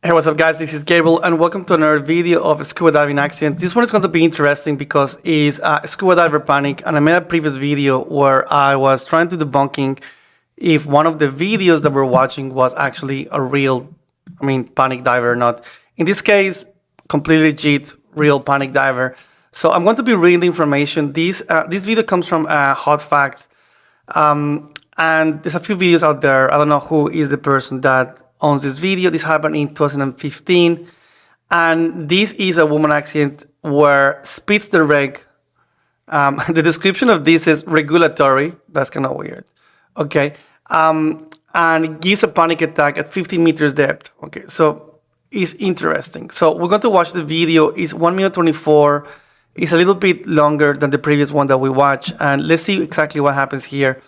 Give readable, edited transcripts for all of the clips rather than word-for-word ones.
Hey, what's up guys, this is Gabriel and welcome to another video of a scuba diving accident. This one is going to be interesting because it's scuba diver panic, and I made a previous video where I was trying to debunking if one of the videos that we're watching was actually a real, panic diver or not. In this case, completely legit, real panic diver. So I'm going to be reading the information. This video comes from Hot Facts, and there's a few videos out there. I don't know who is the person that owns this video. This happened in 2015, and this is a woman accident where spits the reg. The description of this is regulatory. That's kind of weird. Okay, and gives a panic attack at 15 meters depth. Okay, so it's interesting. So we're going to watch the video. It's 1 minute 24. It's a little bit longer than the previous one that we watched, and let's see exactly what happens here.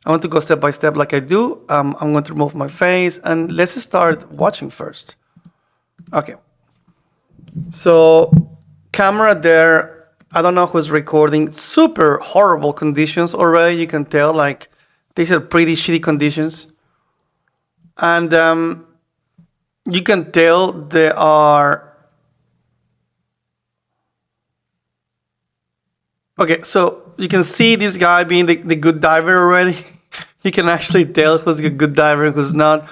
I want to go step by step like I do. I'm going to remove my face and let's start watching first. Okay. So camera there. I don't know who's recording. Super horrible conditions already. You can tell like these are pretty shitty conditions. And you can tell they are... Okay, so you can see this guy being the good diver already. You can actually tell who's a good diver and who's not.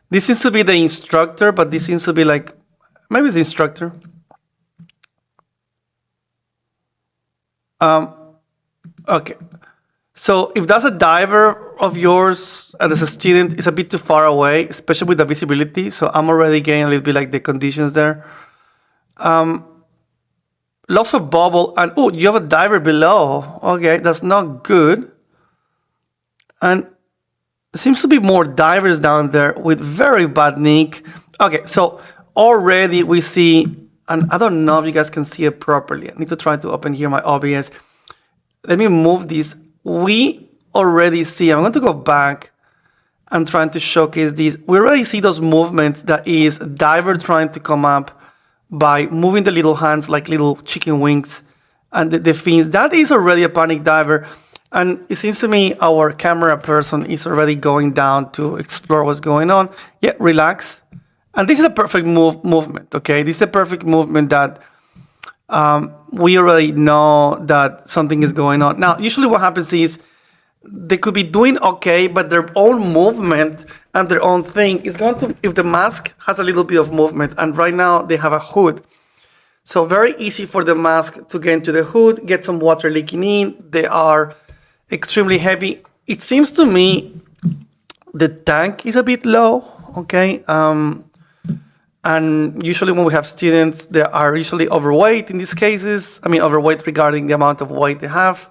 This seems to be the instructor, but this seems to be like, maybe it's the instructor. Okay. So if that's a diver of yours and as a student, it's a bit too far away, especially with the visibility. So I'm already getting a little bit like the conditions there. Lots of bubble, and oh, you have a diver below. Okay, that's not good. And there seems to be more divers down there with very bad nick. Okay, so already we see, and I don't know if you guys can see it properly. I need to try to open here my OBS. Let me move this. We already see, I'm going to go back and trying to showcase this. We already see those movements that is a diver trying to come up by moving the little hands like little chicken wings and the fins. That is already a panic diver. And it seems to me our camera person is already going down to explore what's going on. Yeah, relax. And this is a perfect movement, okay? This is a perfect movement that we already know that something is going on. Now, usually what happens is they could be doing okay, but their own movement and their own thing is going to, if the mask has a little bit of movement, and right now they have a hood. So very easy for the mask to get into the hood, get some water leaking in. They are extremely heavy. It seems to me the tank is a bit low, okay? And usually when we have students, they are usually overweight in these cases. Overweight regarding the amount of weight they have.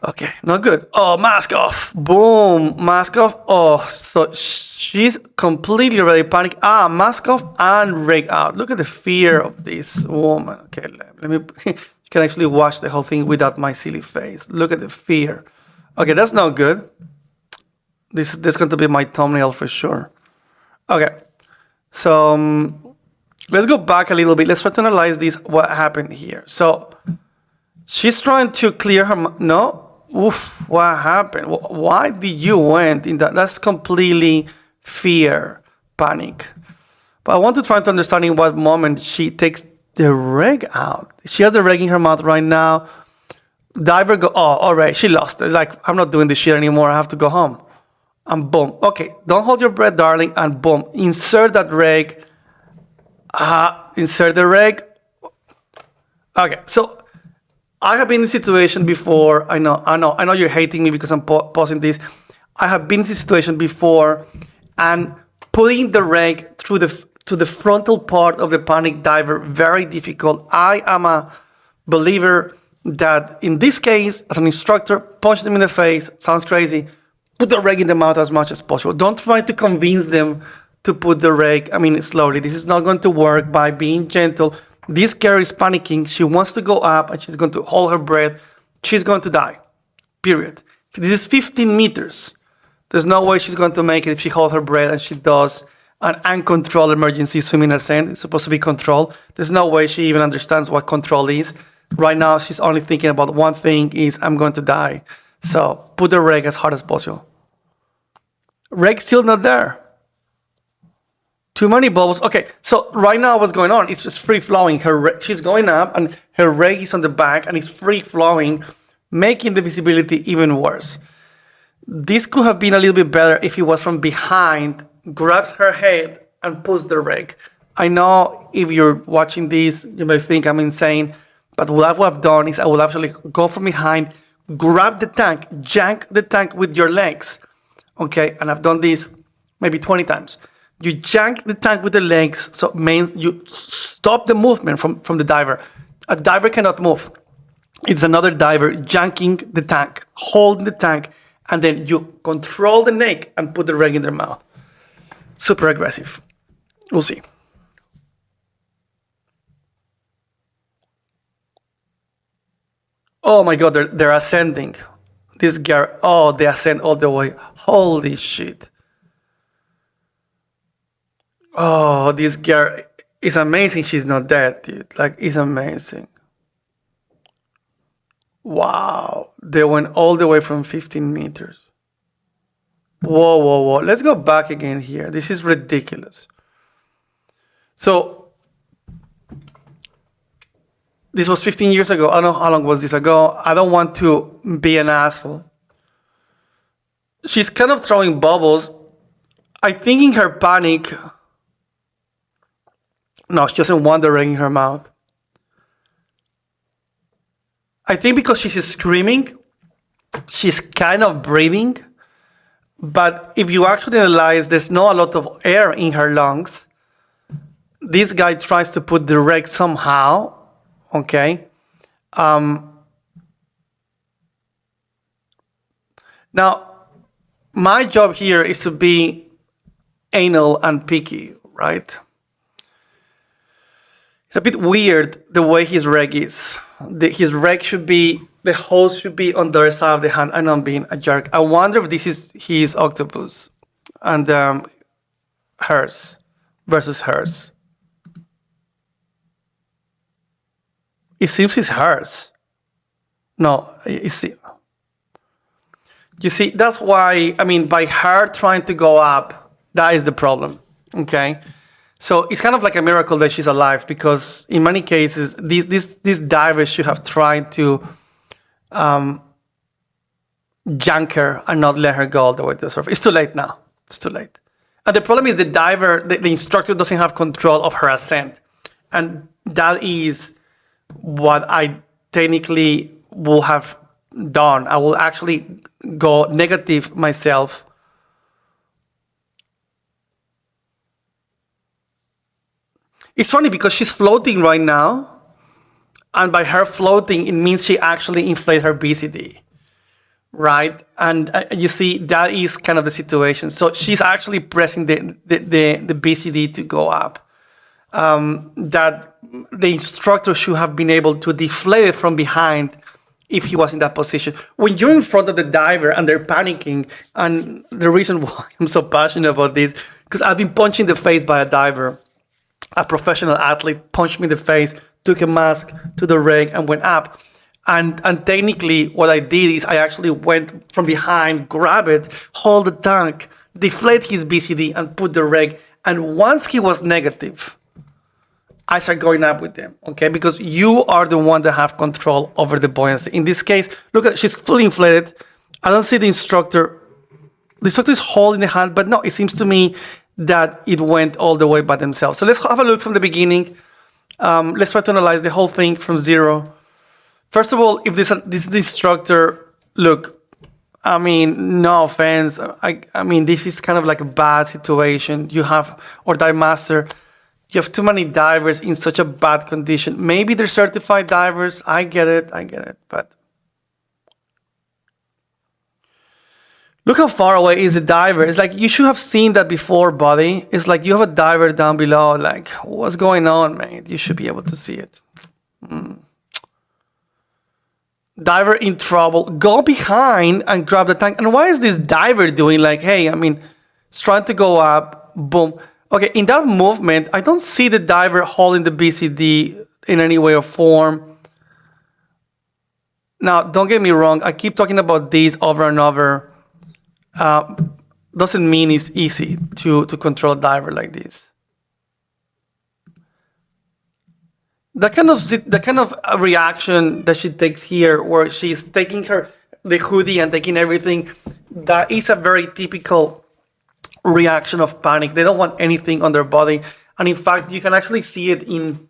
Okay, not good. Oh, mask off. Boom, mask off. Oh, so she's completely already panicked. Ah, mask off and rig out. Look at the fear of this woman. Okay, let me... You can actually watch the whole thing without my silly face. Look at the fear. Okay, that's not good. This is going to be my thumbnail for sure. Okay, so let's go back a little bit. Let's try to analyze this, what happened here. So she's trying to clear her... No? Oof, what happened? Why did you went in that? That's completely fear, panic. But I want to try to understand in what moment she takes the reg out. She has the reg in her mouth right now. Diver go, oh, all right, she lost it. It's like, I'm not doing this shit anymore. I have to go home. And boom. Okay, don't hold your breath, darling. And boom, insert that reg. Insert the reg. Okay, so I have been in this situation before. I know you're hating me because I'm pausing this. I have been in this situation before, and putting the reg through to the frontal part of the panic diver, very difficult. I am a believer that in this case, as an instructor, punch them in the face. Sounds crazy. Put the reg in the mouth as much as possible. Don't try to convince them to put the reg, slowly. This is not going to work by being gentle. This girl is panicking. She wants to go up and she's going to hold her breath. She's going to die, period. This is 15 meters. There's no way she's going to make it if she holds her breath and she does an uncontrolled emergency swimming ascent. It's supposed to be controlled. There's no way she even understands what control is. Right now, she's only thinking about one thing is, I'm going to die. So put the reg as hard as possible. Reg's still not there. Too many bubbles. Okay, so right now what's going on? It's just free flowing. She's going up and her rig is on the back and it's free flowing, making the visibility even worse. This could have been a little bit better if he was from behind, grabs her head and pulls the rig. I know if you're watching this, you may think I'm insane, but what I would have done is I would actually go from behind, grab the tank, yank the tank with your legs. Okay, and I've done this maybe 20 times. You yank the tank with the legs, so it means you stop the movement from the diver. A diver cannot move. It's another diver yanking the tank, holding the tank, and then you control the neck and put the rig in their mouth. Super aggressive. We'll see. Oh my God, they're ascending. This guy, oh, they ascend all the way. Holy shit. Oh, this girl is amazing. She's not dead, dude. Like, it's amazing. Wow. They went all the way from 15 meters. Whoa, whoa, whoa. Let's go back again here. This is ridiculous. So, this was 15 years ago. I don't know how long was this ago. I don't want to be an asshole. She's kind of throwing bubbles. I think in her panic... No, she doesn't want the ring in her mouth. I think because she's screaming, she's kind of breathing. But if you actually analyze, there's not a lot of air in her lungs. This guy tries to put the rig somehow. Okay. Now, my job here is to be anal and picky, right? It's a bit weird the way his reg is. His reg should be, the hose should be on the other side of the hand, and I'm being a jerk. I wonder if this is his octopus and hers versus hers. It seems it's hers. No, it's... You see, that's why, I mean, by her trying to go up, that is the problem, okay? So it's kind of like a miracle that she's alive, because in many cases, these divers should have tried to yank her and not let her go all the way to the surface. It's too late now. It's too late. And the problem is the diver, the instructor doesn't have control of her ascent. And that is what I technically will have done. I will actually go negative myself. It's funny because she's floating right now, and by her floating, it means she actually inflated her BCD, right? And you see, that is kind of the situation. So she's actually pressing the BCD to go up. That the instructor should have been able to deflate it from behind if he was in that position. When you're in front of the diver and they're panicking, and the reason why I'm so passionate about this, because I've been punched in the face by a diver. A professional athlete punched me in the face, took a mask to the rig and went up. And technically what I did is I actually went from behind, grab it, hold the tank, deflate his BCD and put the rig. And once he was negative, I start going up with them, okay? Because you are the one that have control over the buoyancy. In this case, look at, she's fully inflated. I don't see the instructor. The instructor is holding the hand, but no, it seems to me that it went all the way by themselves. So let's have a look from the beginning. Let's try to analyze the whole thing from zero. First of all, if this instructor, look, I mean, no offense. I mean, this is kind of like a bad situation. You have, or dive master, you have too many divers in such a bad condition. Maybe they're certified divers. I get it, but look how far away is the diver. It's like you should have seen that before, buddy. It's like you have a diver down below. Like, what's going on, man? You should be able to see it. Diver in trouble. Go behind and grab the tank. And why is this diver doing like, hey, I mean, it's trying to go up, boom. Okay, in that movement, I don't see the diver holding the BCD in any way or form. Now, don't get me wrong. I keep talking about this over and over. Doesn't mean it's easy to control a diver like this. the kind of reaction that she takes here, where she's taking the hoodie and taking everything, that is a very typical reaction of panic. They don't want anything on their body, and in fact, you can actually see it in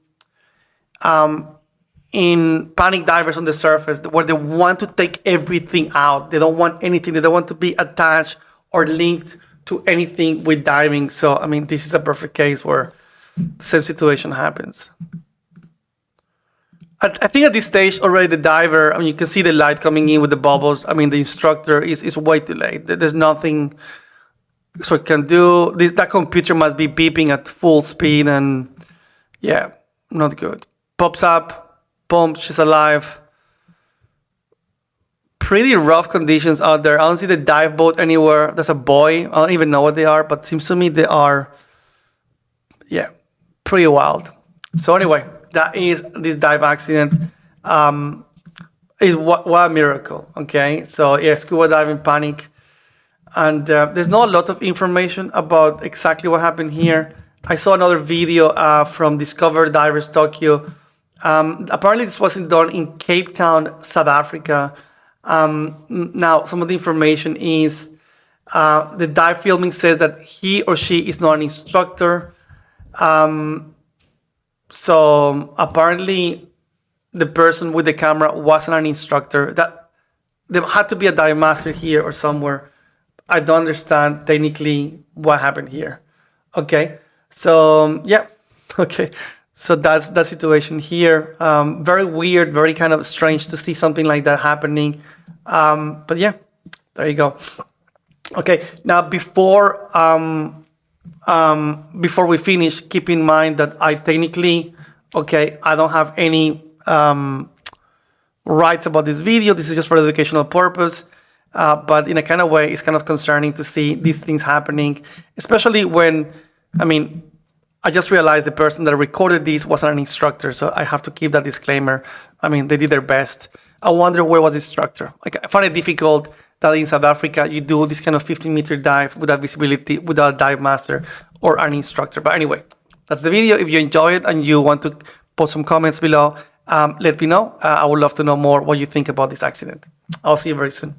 panic divers on the surface, where they want to take everything out. They don't want anything. They don't want to be attached or linked to anything with diving. So, I mean, this is a perfect case where the same situation happens. I think at this stage already the diver, I mean, you can see the light coming in with the bubbles. I mean, the instructor is way too late. There's nothing so it can do. That computer must be beeping at full speed, and yeah, not good. Pops up, boom, she's alive. Pretty rough conditions out there. I don't see the dive boat anywhere. There's a buoy. I don't even know what they are, but seems to me they are, yeah, pretty wild. So anyway, that is this dive accident. Is what a miracle, okay? So yeah, scuba diving panic. And there's not a lot of information about exactly what happened here. I saw another video from Discover Divers Tokyo. Apparently this wasn't done in Cape Town, South Africa. Now, some of the information is the dive filming says that he or she is not an instructor. So apparently the person with the camera wasn't an instructor. That there had to be a dive master here or somewhere. I don't understand technically what happened here. Okay, so yeah, okay. So that's the situation here. Very weird, very kind of strange to see something like that happening. But yeah, there you go. Okay, now before we finish, keep in mind that I technically, okay, I don't have any rights about this video. This is just for educational purpose. But in a kind of way, it's kind of concerning to see these things happening, especially when, I mean, I just realized the person that recorded this wasn't an instructor, so I have to keep that disclaimer. I mean, they did their best. I wonder where was the instructor. Like, I find it difficult that in South Africa you do this kind of 15-meter dive without visibility, without a dive master or an instructor. But anyway, that's the video. If you enjoy it and you want to post some comments below, let me know. I would love to know more what you think about this accident. I'll see you very soon.